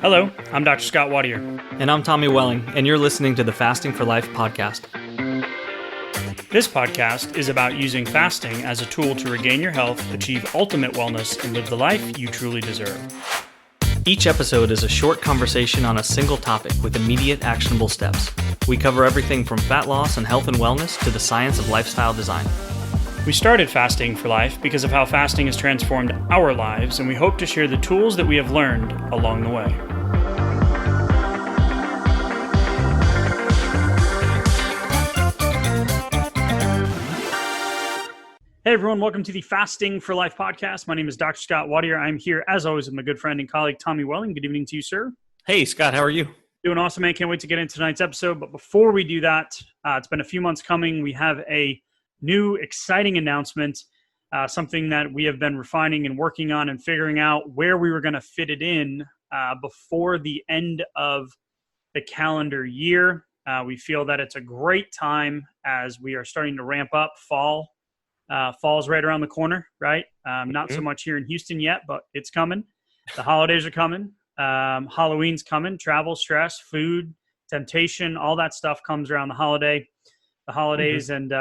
Hello, I'm Dr. Scott Wadier. And I'm Tommy Welling, and you're listening to the Fasting for Life podcast. This podcast is about using fasting as a tool to regain your health, achieve ultimate wellness, and live the life you truly deserve. Each episode is a short conversation on a single topic with immediate actionable steps. We cover everything from fat loss and health and wellness to the science of lifestyle design. We started Fasting for Life because of how fasting has transformed our lives, and we hope to share the tools that we have learned along the way. Hey everyone, welcome to the Fasting for Life podcast. My name is Dr. Scott Wadier. I'm here as always with my good friend and colleague, Tommy Welling. Good evening to you, sir. Hey Scott, how are you? Doing awesome, man. Can't wait to get into tonight's episode. But before we do that, it's been a few months coming. We have a new exciting announcement, something that we have been refining and working on and figuring out where we were going to fit it in before the end of the calendar year. We feel that it's a great time as we are starting to ramp up fall. Fall's right around the corner, right? Not so much here in Houston yet, but it's coming. The holidays are coming. Halloween's coming. Travel, stress, food, temptation, all that stuff comes around the holidays. And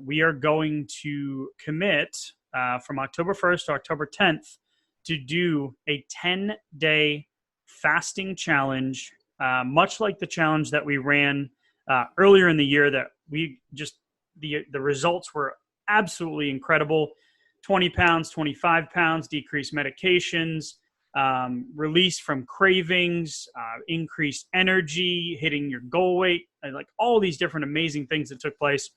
we are going to commit from October 1st to October 10th to do a 10-day fasting challenge, much like the challenge that we ran earlier in the year that we just, the results were absolutely incredible. 20 pounds, 25 pounds, decreased medications, release from cravings, increased energy, hitting your goal weight, and like all these different amazing things that took place.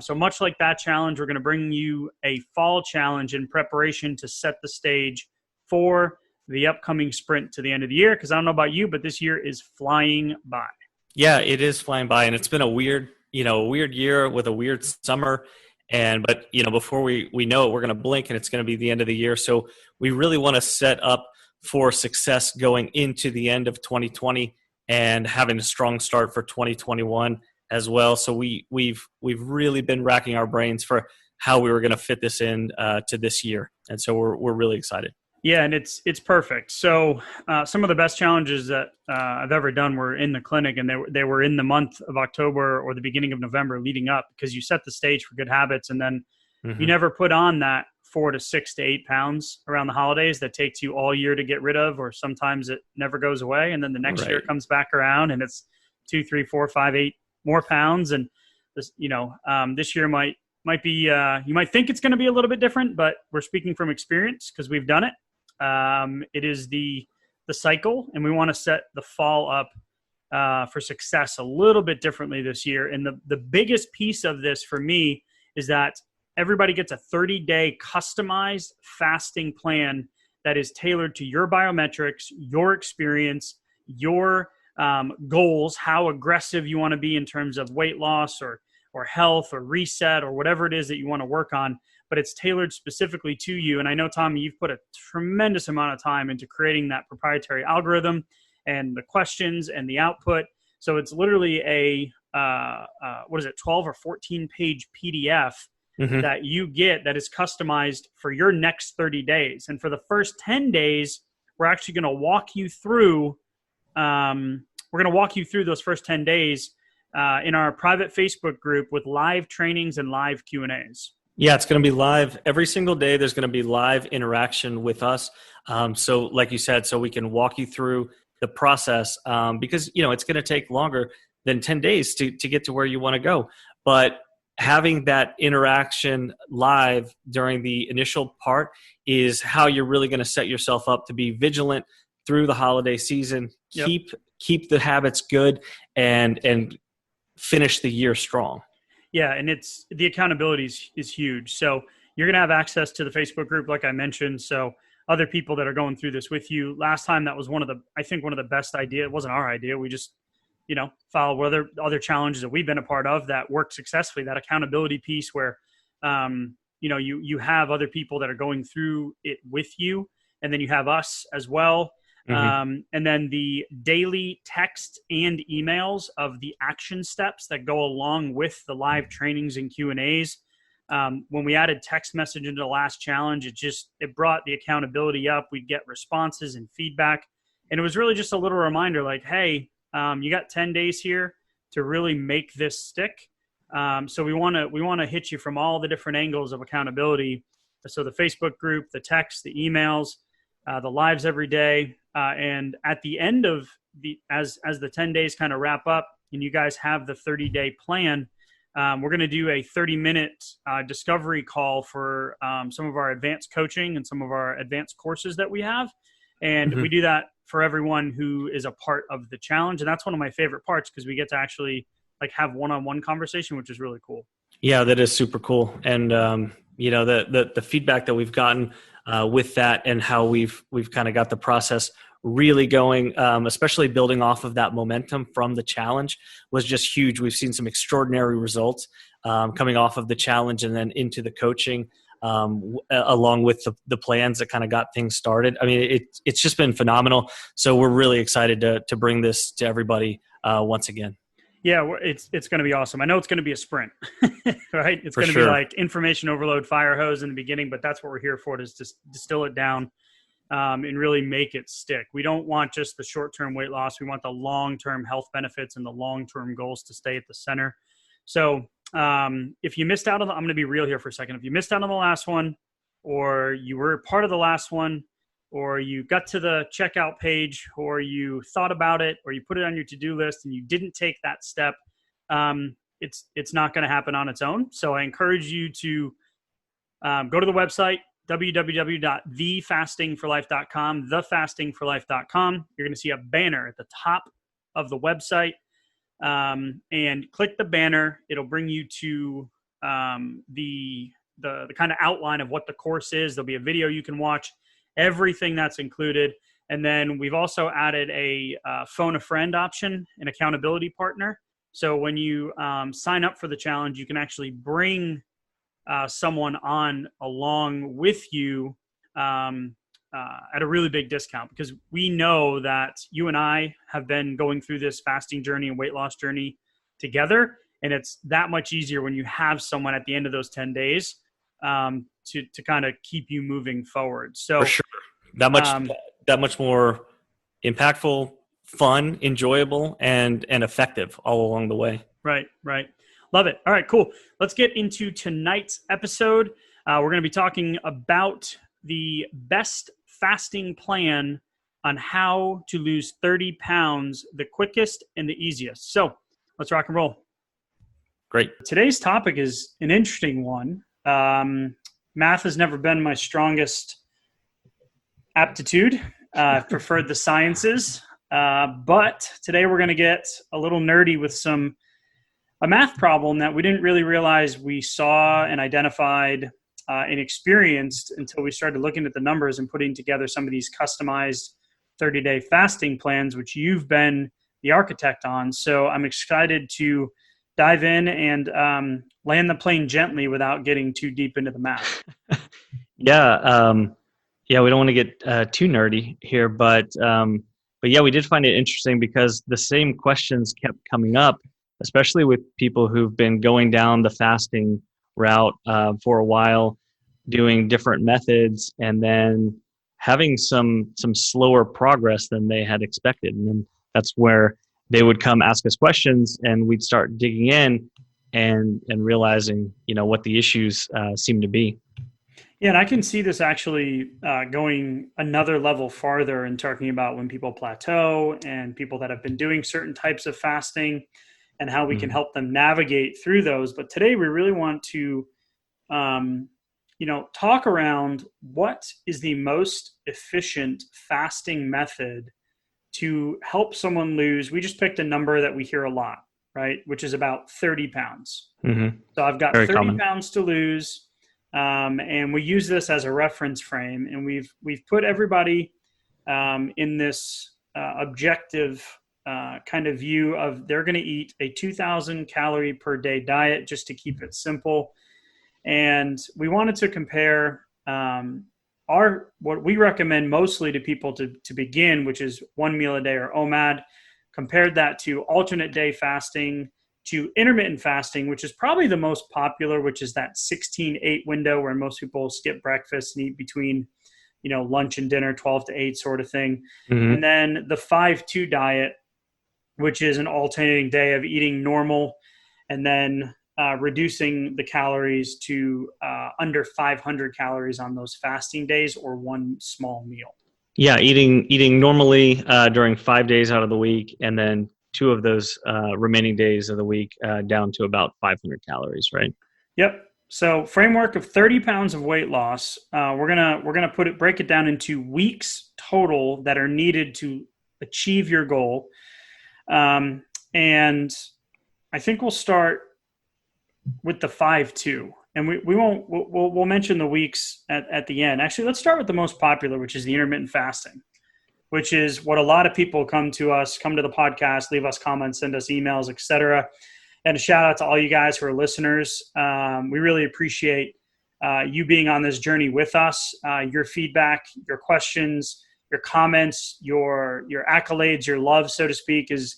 So much like that challenge, we're going to bring you a fall challenge in preparation to set the stage for the upcoming sprint to the end of the year. Because I don't know about you, but this year is flying by. Yeah, it is flying by, and it's been a weird year with a weird summer. But before we know it, we're going to blink and it's going to be the end of the year. So we really want to set up for success going into the end of 2020 and having a strong start for 2021 as well. So we've really been racking our brains for how we were going to fit this in to this year. And so we're really excited. Yeah, and it's perfect. So some of the best challenges that I've ever done were in the clinic, and they were in the month of October or the beginning of November leading up, because you set the stage for good habits, and then you never put on that 4 to 6 to 8 pounds around the holidays that takes you all year to get rid of, or sometimes it never goes away, and then the next year comes back around and it's 2, 3, 4, 5, 8 more pounds. And this, this year might be you might think it's going to be a little bit different, but we're speaking from experience because we've done it. It is the cycle, and we want to set the fall up for success a little bit differently this year. And the biggest piece of this for me is that everybody gets a 30-day customized fasting plan that is tailored to your biometrics, your experience, your goals, how aggressive you want to be in terms of weight loss or health or reset or whatever it is that you want to work on. But it's tailored specifically to you. And I know, Tommy, you've put a tremendous amount of time into creating that proprietary algorithm and the questions and the output. So it's literally a 12 or 14 page PDF that you get that is customized for your next 30 days. And for the first 10 days, we're actually going to walk you through. Those first 10 days in our private Facebook group with live trainings and live Q&As. Yeah, it's going to be live every single day. There's going to be live interaction with us. So like you said, so we can walk you through the process because, it's going to take longer than 10 days to get to where you want to go. But having that interaction live during the initial part is how you're really going to set yourself up to be vigilant through the holiday season, keep the habits good, and finish the year strong. Yeah, and it's the accountability is huge. So you're going to have access to the Facebook group, like I mentioned. So other people that are going through this with you. Last time, that was one of the best ideas. It wasn't our idea. We just, follow other challenges that we've been a part of that worked successfully. That accountability piece where, you have other people that are going through it with you, and then you have us as well. And then the daily text and emails of the action steps that go along with the live trainings and Q&As. When we added text message into the last challenge, it brought the accountability up. We'd get responses and feedback. And it was really just a little reminder like, hey, you got 10 days here to really make this stick. So we want to hit you from all the different angles of accountability. So the Facebook group, the text, the emails, the lives every day. And at the end of as the 10 days kind of wrap up and you guys have the 30-day plan, we're going to do a 30-minute discovery call for some of our advanced coaching and some of our advanced courses that we have. And we do that for everyone who is a part of the challenge. And that's one of my favorite parts because we get to actually like have one-on-one conversation, which is really cool. Yeah, that is super cool. And, the feedback that we've gotten with that and how we've kind of got the process really going, especially building off of that momentum from the challenge was just huge. We've seen some extraordinary results coming off of the challenge and then into the coaching, along with the plans that kind of got things started. I mean, it's just been phenomenal. So we're really excited to bring this to everybody once again. Yeah, it's going to be awesome. I know it's going to be a sprint, right? It's going to be like information overload, fire hose in the beginning, but that's what we're here for, is to distill it down and really make it stick. We don't want just the short-term weight loss. We want the long-term health benefits and the long-term goals to stay at the center. So if you missed out on I'm going to be real here for a second. If you missed out on the last one, or you were part of the last one, or you got to the checkout page, or you thought about it, or you put it on your to-do list and you didn't take that step, it's not going to happen on its own. So I encourage you to go to the website, www.thefastingforlife.com, thefastingforlife.com. You're going to see a banner at the top of the website, and click the banner. It'll bring you to the kind of outline of what the course is. There'll be a video you can watch, everything that's included. And then we've also added a phone a friend option, an accountability partner. So when you sign up for the challenge, you can actually bring someone on along with you at a really big discount, because we know that you and I have been going through this fasting journey and weight loss journey together. And it's that much easier when you have someone at the end of those 10 days to kind of keep you moving forward. So for sure, that much more impactful, fun, enjoyable, and effective all along the way. Right. Love it. All right, cool. Let's get into tonight's episode. We're going to be talking about the best fasting plan on how to lose 30 pounds the quickest and the easiest. So let's rock and roll. Great. Today's topic is an interesting one. Math has never been my strongest aptitude. I've preferred the sciences. But today we're going to get a little nerdy with a math problem that we didn't really realize we saw and identified and experienced until we started looking at the numbers and putting together some of these customized 30-day fasting plans, which you've been the architect on. So I'm excited to dive in and land the plane gently without getting too deep into the math. Yeah, we don't want to get too nerdy here, but yeah, we did find it interesting because the same questions kept coming up, especially with people who've been going down the fasting route for a while, doing different methods, and then having some slower progress than they had expected. And then that's where they would come ask us questions, and we'd start digging in and realizing, what the issues seem to be. Yeah, and I can see this actually going another level farther and talking about when people plateau and people that have been doing certain types of fasting and how we can help them navigate through those. But today we really want to, talk around what is the most efficient fasting method to help someone lose. We just picked a number that we hear a lot, right? Which is about 30 pounds. Mm-hmm. So I've got 30 pounds to lose. And we use this as a reference frame, and we've put everybody in this objective kind of view of they're going to eat a 2,000 calorie per day diet just to keep it simple. And we wanted to compare what we recommend mostly to people to begin, which is 1 meal a day or OMAD, compared that to alternate day fasting to intermittent fasting, which is probably the most popular, which is that 16-8 window where most people skip breakfast and eat between, lunch and dinner, 12 to 8 sort of thing. Mm-hmm. And then the 5-2 diet, which is an alternating day of eating normal and then reducing the calories to under 500 calories on those fasting days or one small meal. Yeah, eating normally during 5 days out of the week, and then 2 of those remaining days of the week down to about 500 calories, right? Yep. So framework of 30 pounds of weight loss. We're gonna break it down into weeks total that are needed to achieve your goal. And I think we'll start with the 5-2, and we'll mention the weeks at the end. Actually, let's start with the most popular, which is the intermittent fasting, which is what a lot of people come to the podcast, leave us comments, send us emails, etc. And a shout out to all you guys who are listeners. We really appreciate you being on this journey with us. Your feedback, your questions, your comments, your accolades, your love, so to speak, is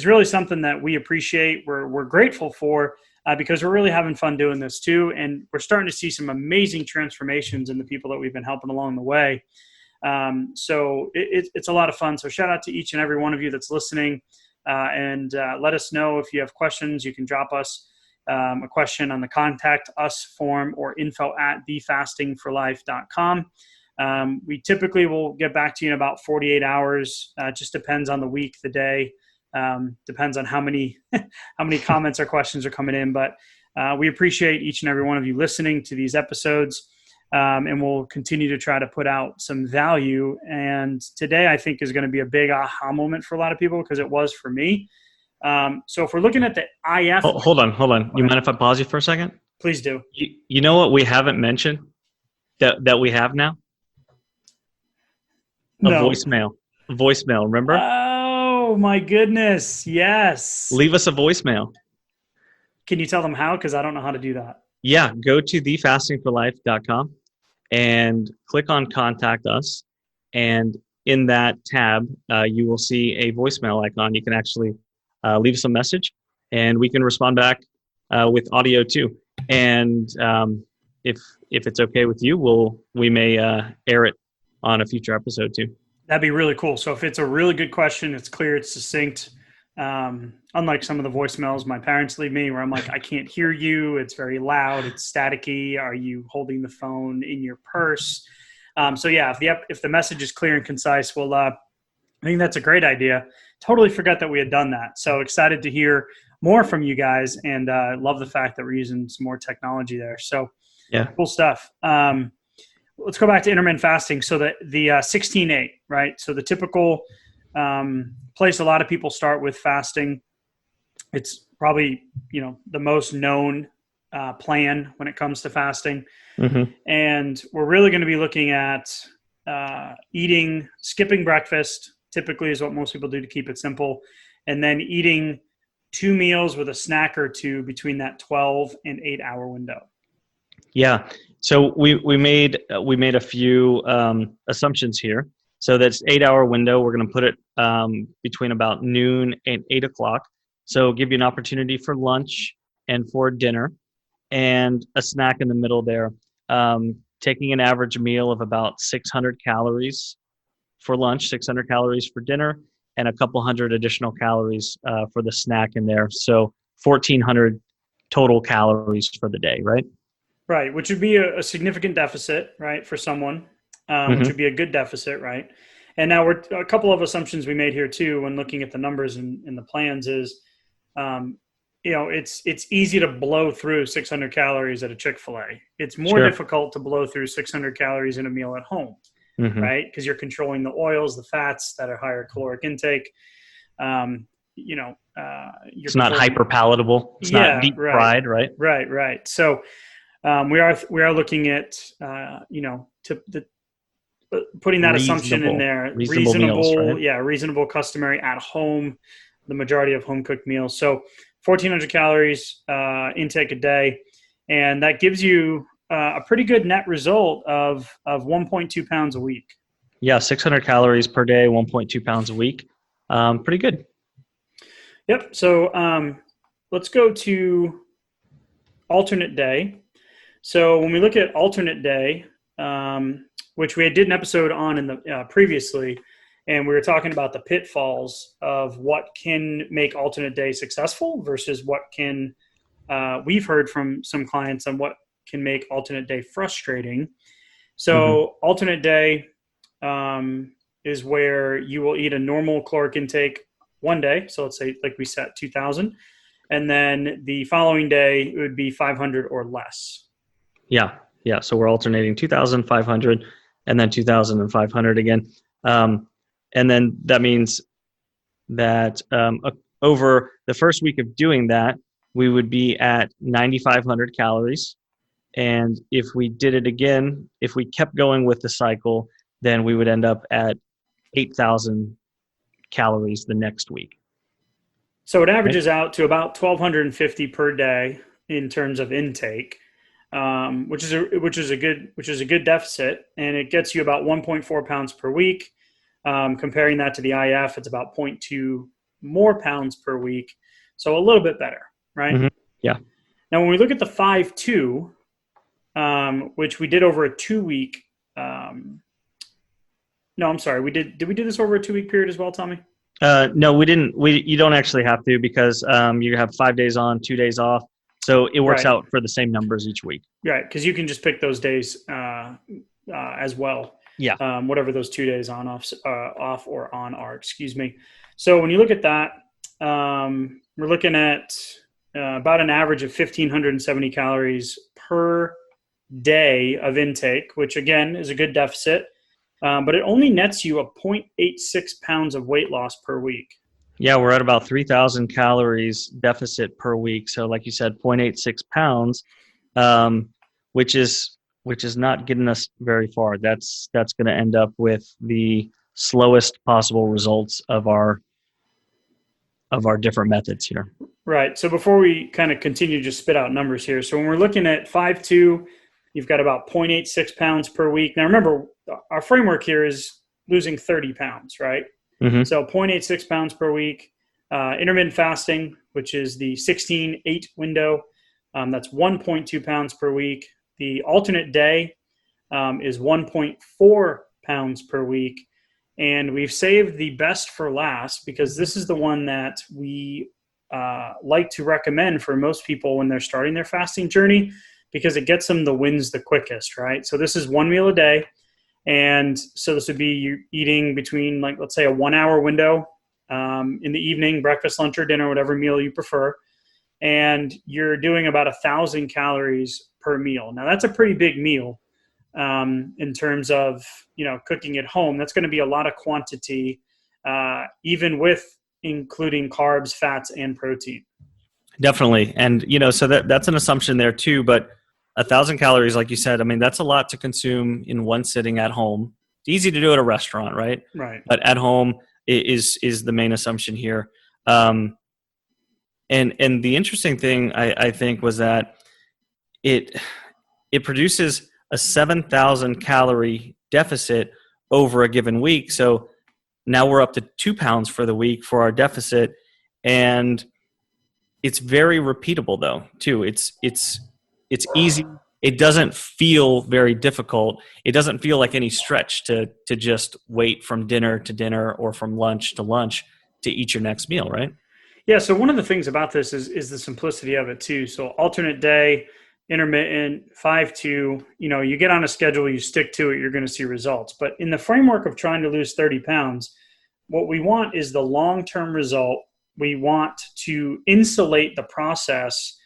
really something that we appreciate. We're grateful for because we're really having fun doing this too, and we're starting to see some amazing transformations in the people that we've been helping along the way. So it's a lot of fun. So shout out to each and every one of you that's listening, and let us know if you have questions. You can drop us a question on the contact us form or info@thefastingforlife.com. We typically will get back to you in about 48 hours. It just depends on the week, the day. Depends on how many comments or questions are coming in, but we appreciate each and every one of you listening to these episodes, and we'll continue to try to put out some value. And today I think is going to be a big aha moment for a lot of people, because it was for me. So if we're looking at the IF, hold on. You mind if I pause you for a second? Please do. You know what we haven't mentioned that we have now? No. Voicemail, remember? Oh my goodness. Yes. Leave us a voicemail. Can you tell them how? Because I don't know how to do that. Yeah, go to thefastingforlife.com and click on contact us. And in that tab, you will see a voicemail icon. You can actually leave us a message, and we can respond back with audio too. And if it's okay with you, we may air it on a future episode too. That'd be really cool. So if it's a really good question, it's clear, it's succinct. Unlike some of the voicemails my parents leave me where I'm like, I can't hear you. It's very loud. It's staticky. Are you holding the phone in your purse? So yeah, if the message is clear and concise, well, I think that's a great idea. Totally forgot that we had done that. So excited to hear more from you guys, and love the fact that we're using some more technology there. So yeah, cool stuff. Let's go back to intermittent fasting. So the 16-8, right? So the typical place a lot of people start with fasting. It's probably, the most known plan when it comes to fasting. Mm-hmm. And we're really going to be looking at skipping breakfast, typically is what most people do to keep it simple, and then eating 2 meals with a snack or 2 between that 12 and 8 hour window. Yeah. So we made a few assumptions here. So that's 8 hour window. We're going to put it between about noon and 8 o'clock. So give you an opportunity for lunch and for dinner, and a snack in the middle there. Taking an average meal of about 600 calories for lunch, 600 calories for dinner, and a couple hundred additional calories for the snack in there. So 1,400 total calories for the day, right? Right, which would be a significant deficit, right, for someone, which would be a good deficit, right? And now a couple of assumptions we made here too when looking at the numbers and the plans is, it's easy to blow through 600 calories at a Chick-fil-A. It's more difficult to blow through 600 calories in a meal at home, right? Because you're controlling the oils, the fats that are higher caloric intake. It's not hyper palatable. It's not deep fried, right? Right. So we are looking at putting that assumption in there. Reasonable meals, right? Reasonable, customary, at home, the majority of home cooked meals. So 1,400 calories intake a day, and that gives you a pretty good net result of 1.2 pounds a week. Yeah, 600 calories per day, 1.2 pounds a week. Pretty good. Yep. So let's go to alternate day. So when we look at alternate day, which we did an episode on in the previously, and we were talking about the pitfalls of what can make alternate day successful versus what can we've heard from some clients on what can make alternate day frustrating. So alternate day is where you will eat a normal caloric intake one day. So let's say like we set 2,000, and then the following day it would be 500 or less. Yeah. Yeah. So we're alternating 2,500 and then 2,500 again. And then that means that over the first week of doing that, we would be at 9,500 calories. And if we did it again, if we kept going with the cycle, then we would end up at 8,000 calories the next week. So it averages out to about 1,250 per day in terms of intake, which is a good deficit, and it gets you about 1.4 pounds per week. Comparing that to the IF, it's about 0.2 more pounds per week, so a little bit better, right? Mm-hmm. Yeah. Now, when we look at the 5-2, which we did over a 2-week, no, I'm sorry, did we do this over a 2-week period as well, Tommy? No, we didn't. You don't actually have to, because you have 5 days on, 2 days off. So it works out for the same numbers each week. Right, because you can just pick those days as well. Yeah. Whatever those 2 days off or on are, excuse me. So when you look at that, we're looking at about an average of 1,570 calories per day of intake, which again is a good deficit. But it only nets you a 0.86 pounds of weight loss per week. Yeah, we're at about 3,000 calories deficit per week. So like you said, 0.86 pounds, which is not getting us very far. That's going to end up with the slowest possible results of our different methods here. Right. So before we kind of continue to just spit out numbers here. So when we're looking at 5-2, you've got about 0.86 pounds per week. Now remember, our framework here is losing 30 pounds, right? Mm-hmm. So 0.86 pounds per week. Intermittent fasting, which is the 16-8 window, that's 1.2 pounds per week. The alternate day is 1.4 pounds per week. And we've saved the best for last because this is the one that we like to recommend for most people when they're starting their fasting journey, because it gets them the wins the quickest, right? So this is one meal a day. And so this would be you eating between, like, let's say a 1 hour window in the evening, breakfast, lunch, or dinner, whatever meal you prefer. And you're doing about 1,000 calories per meal. Now that's a pretty big meal in terms of, cooking at home. That's going to be a lot of quantity, even with including carbs, fats, and protein. Definitely. And, so that's an assumption there too, but 1,000 calories, like you said, I mean, that's a lot to consume in one sitting at home. It's easy to do at a restaurant, right? Right. But at home is the main assumption here. And the interesting thing I think was that it produces a 7,000 calorie deficit over a given week. So now we're up to 2 pounds for the week for our deficit, and it's very repeatable though too. It's easy. It doesn't feel very difficult. It doesn't feel like any stretch to just wait from dinner to dinner or from lunch to lunch to eat your next meal, right? Yeah. So one of the things about this is the simplicity of it too. So alternate day, intermittent, 5-2, you get on a schedule, you stick to it, you're going to see results. But in the framework of trying to lose 30 pounds, what we want is the long-term result. We want to insulate the process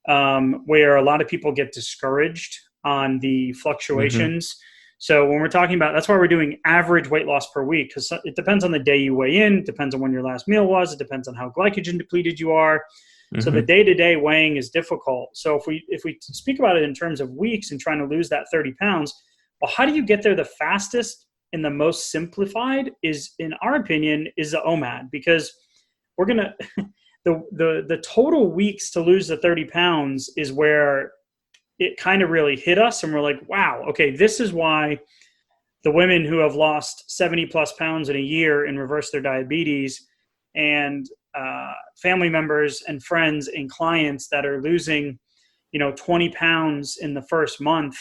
where a lot of people get discouraged on the fluctuations. Mm-hmm. So when we're talking about, that's why we're doing average weight loss per week, because it depends on the day you weigh in, it depends on when your last meal was, it depends on how glycogen depleted you are. Mm-hmm. So the day-to-day weighing is difficult. So if we speak about it in terms of weeks and trying to lose that 30 pounds, well, how do you get there the fastest and the most simplified is, in our opinion, is the OMAD, because we're going to the total weeks to lose the 30 pounds is where it kind of really hit us. And we're like, wow, okay, this is why the women who have lost 70 plus pounds in a year and reversed their diabetes and family members and friends and clients that are losing, 20 pounds in the first month,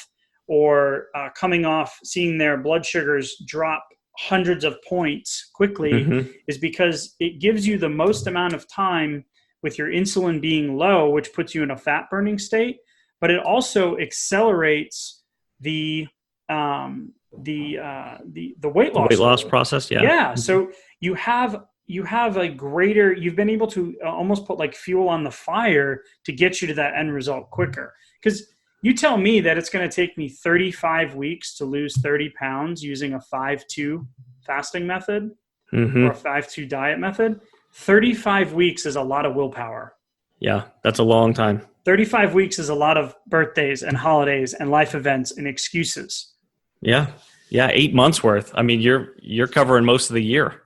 or coming off seeing their blood sugars drop hundreds of points quickly, Mm-hmm. is because it gives you the most amount of time with your insulin being low, which puts you in a fat burning state, but it also accelerates the weight The loss weight loss goal. process. Yeah. Yeah. Mm-hmm. So you have a greater, you've been able to almost put like fuel on the fire to get you to that end result quicker. Because you tell me that it's going to take me 35 weeks to lose 30 pounds using a 5-2 fasting method or a Mm-hmm. 5-2 diet method. 35 weeks is a lot of willpower. Yeah. That's a long time. 35 weeks is a lot of birthdays and holidays and life events and excuses. Yeah. Yeah. 8 months worth. I mean, you're covering most of the year.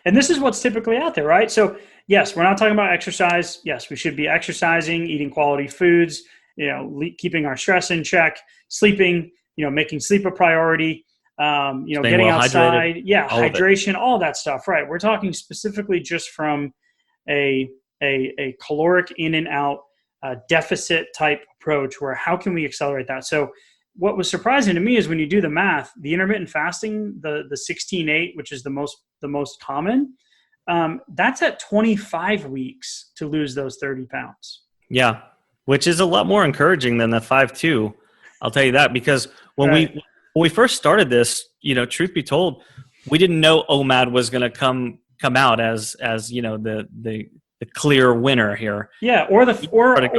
And this is what's typically out there, right? So yes, we're not talking about exercise. Yes, we should be exercising, eating quality foods, keeping our stress in check, sleeping, making sleep a priority, Staying getting well hydrated. outside. Yeah. All of it. Hydration, all that stuff. Right. We're talking specifically just from a caloric in and out deficit type approach, where how can we accelerate that? So what was surprising to me is when you do the math, the intermittent fasting, the 16-8, which is the most common, that's at 25 weeks to lose those 30 pounds. Yeah. Which is a lot more encouraging than the 5-2. I'll tell you that, because when Right. we first started this, truth be told, we didn't know OMAD was going to come out as the clear winner here. Yeah, or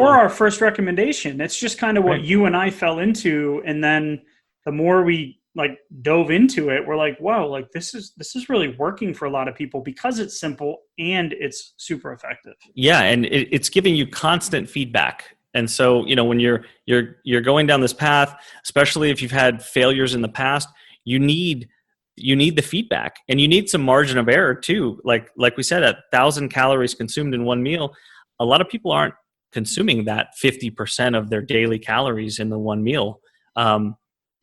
our first recommendation. It's just kind of what Right. you and I fell into, and then the more we like dove into it, we're like, wow, like this is really working for a lot of people because it's simple and it's super effective. Yeah, and it's giving you constant feedback. And so, when you're going down this path, especially if you've had failures in the past, you need the feedback, and you need some margin of error too. Like we said, 1,000 calories consumed in one meal, a lot of people aren't consuming that 50% of their daily calories in the one meal.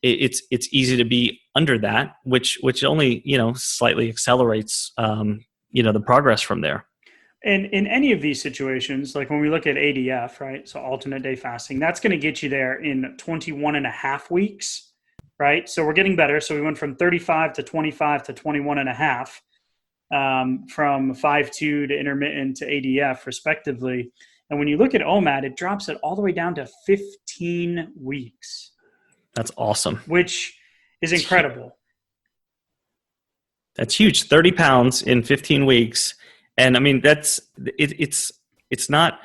It's easy to be under that, which only slightly accelerates the progress from there. And in any of these situations, like when we look at ADF, right? So alternate day fasting, that's going to get you there in 21 and a half weeks, right? So we're getting better. So we went from 35 to 25 to 21 and a half, from 5-2 to intermittent to ADF respectively. And when you look at OMAD, it drops it all the way down to 15 weeks. That's awesome. Which is incredible. That's huge. 30 pounds in 15 weeks. And I mean, it's not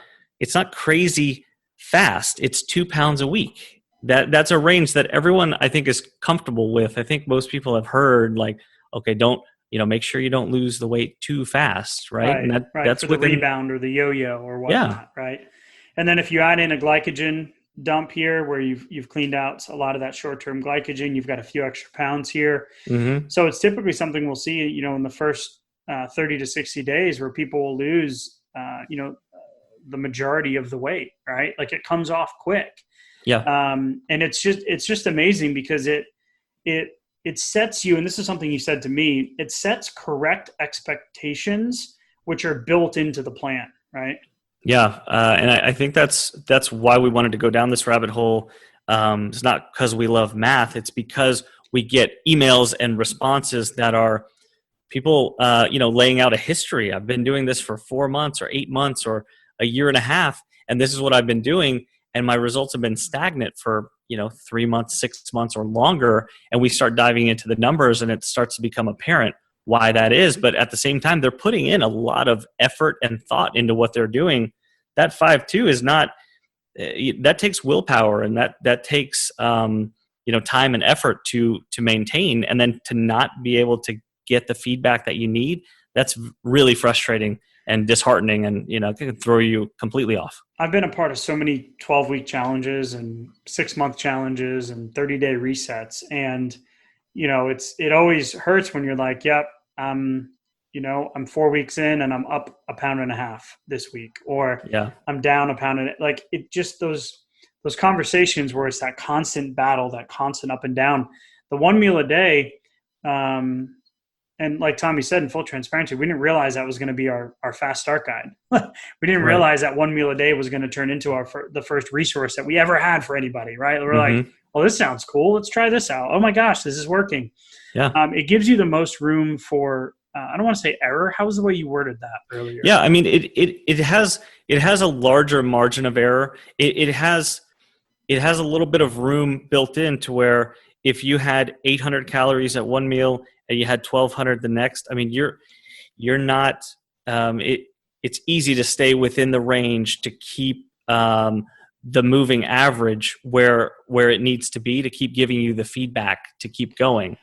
crazy fast. It's 2 pounds a week. That's a range that everyone, I think, is comfortable with. I think most people have heard, like, okay, don't, make sure you don't lose the weight too fast. Right. Right. And that's for the rebound or the yo-yo or whatnot. Yeah. Right. And then if you add in a glycogen dump here, where you've cleaned out a lot of that short-term glycogen, you've got a few extra pounds here. Mm-hmm. So it's typically something we'll see, in the first 30 to 60 days, where people will lose, the majority of the weight, right? Like it comes off quick. Yeah. And it's just amazing because it sets you, and this is something you said to me, it sets correct expectations, which are built into the plan, right? Yeah. And I think that's why we wanted to go down this rabbit hole. It's not because we love math. It's because we get emails and responses that are people, laying out a history. I've been doing this for 4 months or 8 months or a year and a half, and this is what I've been doing, and my results have been stagnant for 3 months, 6 months, or longer. And we start diving into the numbers, and it starts to become apparent why that is. But at the same time, they're putting in a lot of effort and thought into what they're doing. That 5-2 is not. That takes willpower, and that takes time and effort to maintain, and then to not be able to get the feedback that you need. That's really frustrating and disheartening, and it can throw you completely off. I've been a part of so many 12-week challenges and 6-month challenges and 30-day resets, and it always hurts when you're like, yep, I'm 4 weeks in and I'm up 1.5 pounds this week, or Yeah. I'm down 1 pound. Like it just those conversations where it's that constant battle, that constant up and down. The one meal a day, and like Tommy said, in full transparency, we didn't realize that was going to be our fast start guide. We didn't realize that 1 meal a day was going to turn into the first resource that we ever had for anybody, right? We're like, oh, this sounds cool. Let's try this out. Oh my gosh, this is working. Yeah. It gives you the most room for, I don't want to say error. How was the way you worded that earlier? Yeah. I mean, it has a larger margin of error. It has a little bit of room built in to where if you had 800 calories at one meal and you had 1,200 the next, I mean, you're not, it's easy to stay within the range to keep, the moving average where it needs to be to keep giving you the feedback to keep going.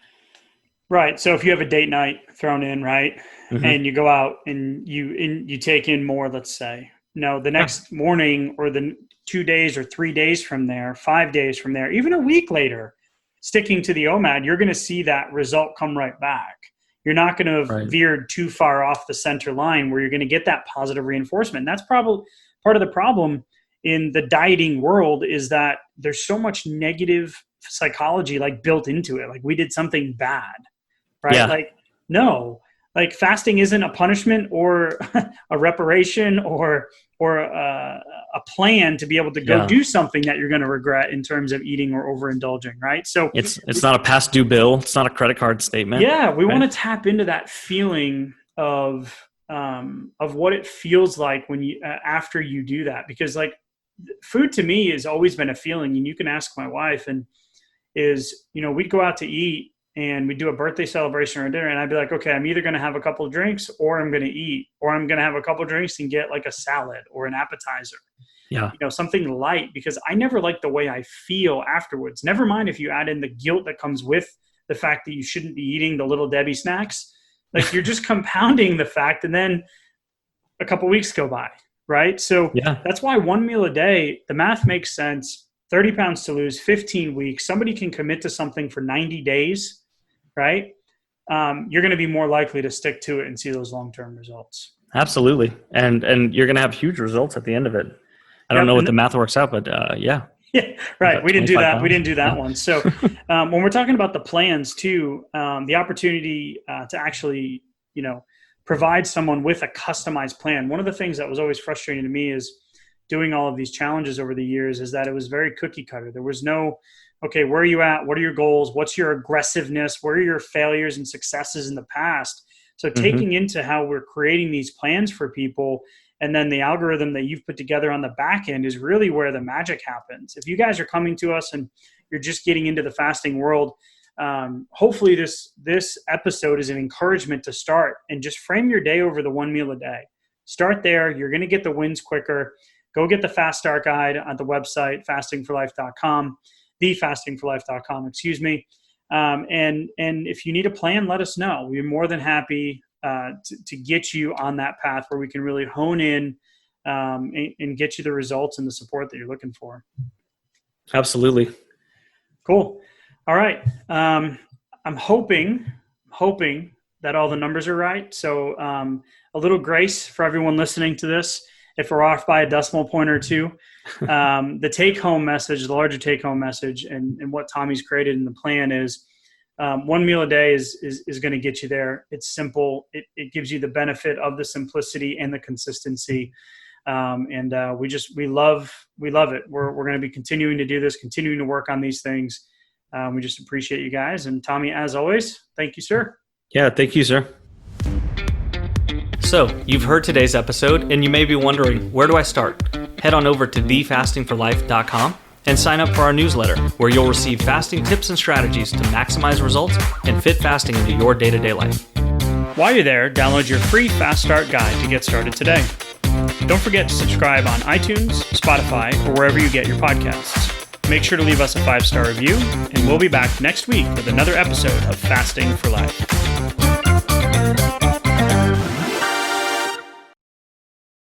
Right. So if you have a date night thrown in, right, and you go out and you take in more, let's say, the next morning or the 2 days or 3 days from there, 5 days from there, even a week later, sticking to the OMAD, you're going to see that result come right back. You're not going to have veered too far off the center line where you're going to get that positive reinforcement. That's probably part of the problem in the dieting world, is that there's so much negative psychology like built into it. Like we did something bad, right? Yeah. Like, no, like fasting isn't a punishment or a reparation or a plan to be able to go do something that you're going to regret in terms of eating or overindulging, right? So it's not a past due bill. It's not a credit card statement. Yeah, we want to tap into that feeling of what it feels like when you after you do that, because like food to me has always been a feeling, and you can ask my wife, and we'd go out to eat and we'd do a birthday celebration or a dinner, and I'd be like, okay, I'm either going to have a couple of drinks or I'm going to eat, or I'm going to have a couple of drinks and get like a salad or an appetizer. Yeah. Something light, because I never like the way I feel afterwards. Never mind if you add in the guilt that comes with the fact that you shouldn't be eating the Little Debbie snacks. Like you're just compounding the fact, and then a couple of weeks go by. Right. So that's why 1 meal a day, the math makes sense. 30 pounds to lose, 15 weeks. Somebody can commit to something for 90 days, right? You're going to be more likely to stick to it and see those long-term results. Absolutely. And you're going to have huge results at the end of it. I don't know what the math works out, but yeah. Yeah, right. We didn't do that. We didn't do that one. So when we're talking about the plans too, the opportunity to actually, provide someone with a customized plan. One of the things that was always frustrating to me is doing all of these challenges over the years is that it was very cookie cutter. There was no, okay, where are you at? What are your goals? What's your aggressiveness? What are your failures and successes in the past? So taking into how we're creating these plans for people, and then the algorithm that you've put together on the back end is really where the magic happens. If you guys are coming to us and you're just getting into the fasting world, hopefully this episode is an encouragement to start and just frame your day over the 1 meal a day. Start there. You're going to get the wins quicker. Go get the Fast Start Guide on the website, fastingforlife.com, thefastingforlife.com, excuse me. And if you need a plan, let us know. We're more than happy to get you on that path where we can really hone in and get you the results and the support that you're looking for. Absolutely. Cool. All right. I'm hoping that all the numbers are right. So a little grace for everyone listening to this. If we're off by a decimal point or two, the take-home message, the larger take-home message, and what Tommy's created in the plan is 1 meal a day is going to get you there. It's simple. It gives you the benefit of the simplicity and the consistency. And we love it. We're going to be continuing to do this, continuing to work on these things. We just appreciate you guys. And Tommy, as always, thank you, sir. Yeah, thank you, sir. So you've heard today's episode, and you may be wondering, where do I start? Head on over to thefastingforlife.com and sign up for our newsletter, where you'll receive fasting tips and strategies to maximize results and fit fasting into your day-to-day life. While you're there, download your free Fast Start Guide to get started today. Don't forget to subscribe on iTunes, Spotify, or wherever you get your podcasts. Make sure to leave us a 5-star review, and we'll be back next week with another episode of Fasting for Life.